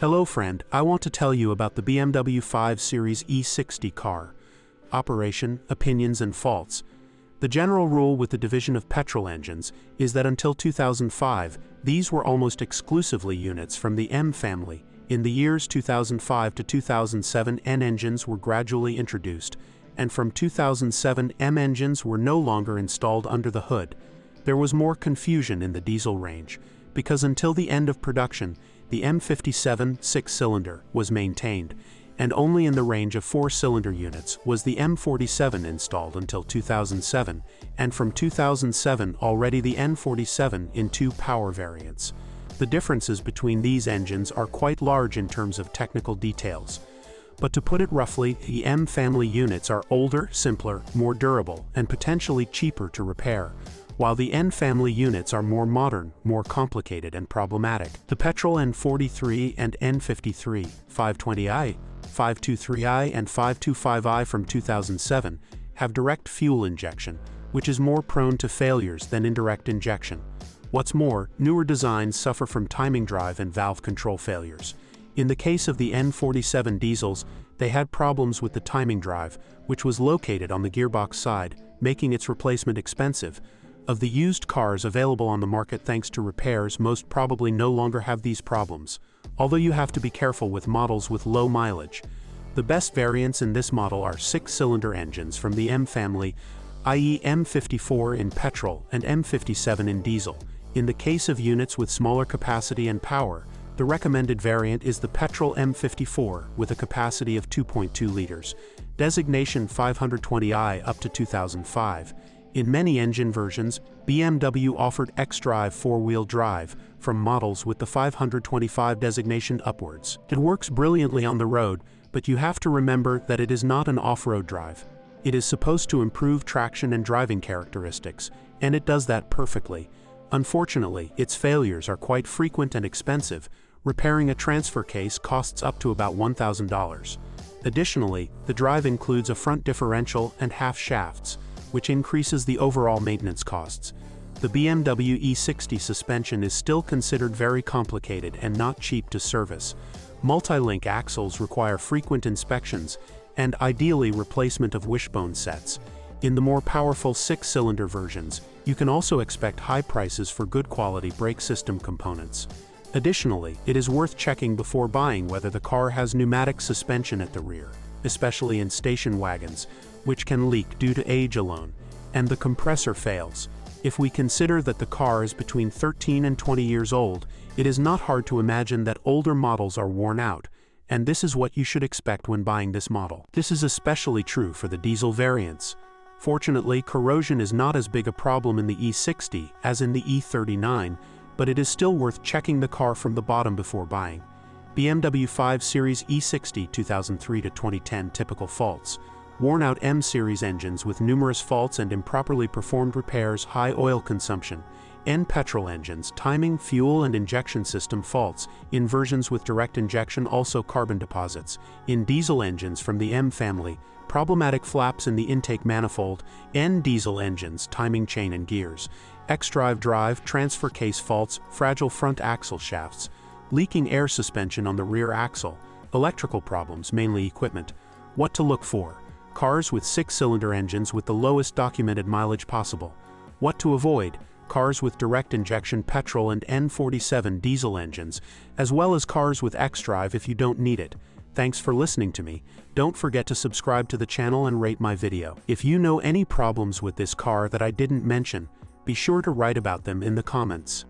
Hello friend, I want to tell you about the BMW 5 Series E60 car. Operation, opinions and faults. The general rule with the division of petrol engines is that until 2005, these were almost exclusively units from the M family. In the years 2005 to 2007, N engines were gradually introduced, and from 2007 M engines were no longer installed under the hood. There was more confusion in the diesel range, because until the end of production, the M57 6-cylinder was maintained, and only in the range of 4-cylinder units was the M47 installed until 2007, and from 2007 already the N47 in 2 power variants. The differences between these engines are quite large in terms of technical details. But to put it roughly, the M family units are older, simpler, more durable, and potentially cheaper to repair, while the N family units are more modern, more complicated and problematic. The petrol N43 and N53, 520i, 523i and 525i from 2007 have direct fuel injection, which is more prone to failures than indirect injection. What's more, newer designs suffer from timing drive and valve control failures. In the case of the N47 diesels, they had problems with the timing drive, which was located on the gearbox side, making its replacement expensive. Of the used cars available on the market thanks to repairs, most probably no longer have these problems, although you have to be careful with models with low mileage. The best variants in this model are 6-cylinder engines from the M family, i.e. M54 in petrol and M57 in diesel. In the case of units with smaller capacity and power, the recommended variant is the petrol M54 with a capacity of 2.2 liters, designation 520i up to 2005. In many engine versions, BMW offered xDrive 4-wheel drive from models with the 525 designation upwards. It works brilliantly on the road, but you have to remember that it is not an off-road drive. It is supposed to improve traction and driving characteristics, and it does that perfectly. Unfortunately, its failures are quite frequent and expensive. Repairing a transfer case costs up to about $1,000. Additionally, the drive includes a front differential and half shafts, which increases the overall maintenance costs. The BMW E60 suspension is still considered very complicated and not cheap to service. Multi-link axles require frequent inspections and ideally replacement of wishbone sets. In the more powerful 6-cylinder versions, you can also expect high prices for good quality brake system components. Additionally, it is worth checking before buying whether the car has pneumatic suspension at the rear, especially in station wagons, which can leak due to age alone, and the compressor fails. If we consider that the car is between 13 and 20 years old, it is not hard to imagine that older models are worn out, and this is what you should expect when buying this model. This is especially true for the diesel variants. Fortunately, corrosion is not as big a problem in the E60 as in the E39, but it is still worth checking the car from the bottom before buying. BMW 5 Series E60 2003 to 2010 typical faults. Worn-out M series engines with numerous faults and improperly performed repairs, high oil consumption. N petrol engines, timing, fuel and injection system faults. In versions with direct injection, also carbon deposits. In diesel engines from the M family, problematic flaps in the intake manifold. N diesel engines, timing chain and gears. xDrive drive, transfer case faults, fragile front axle shafts. Leaking air suspension on the rear axle. Electrical problems, mainly equipment. What to look for? Cars with 6-cylinder engines with the lowest documented mileage possible. What to avoid? Cars with direct injection petrol and N47 diesel engines, as well as cars with xDrive if you don't need it. Thanks for listening to me. Don't forget to subscribe to the channel and rate my video. If you know any problems with this car that I didn't mention, be sure to write about them in the comments.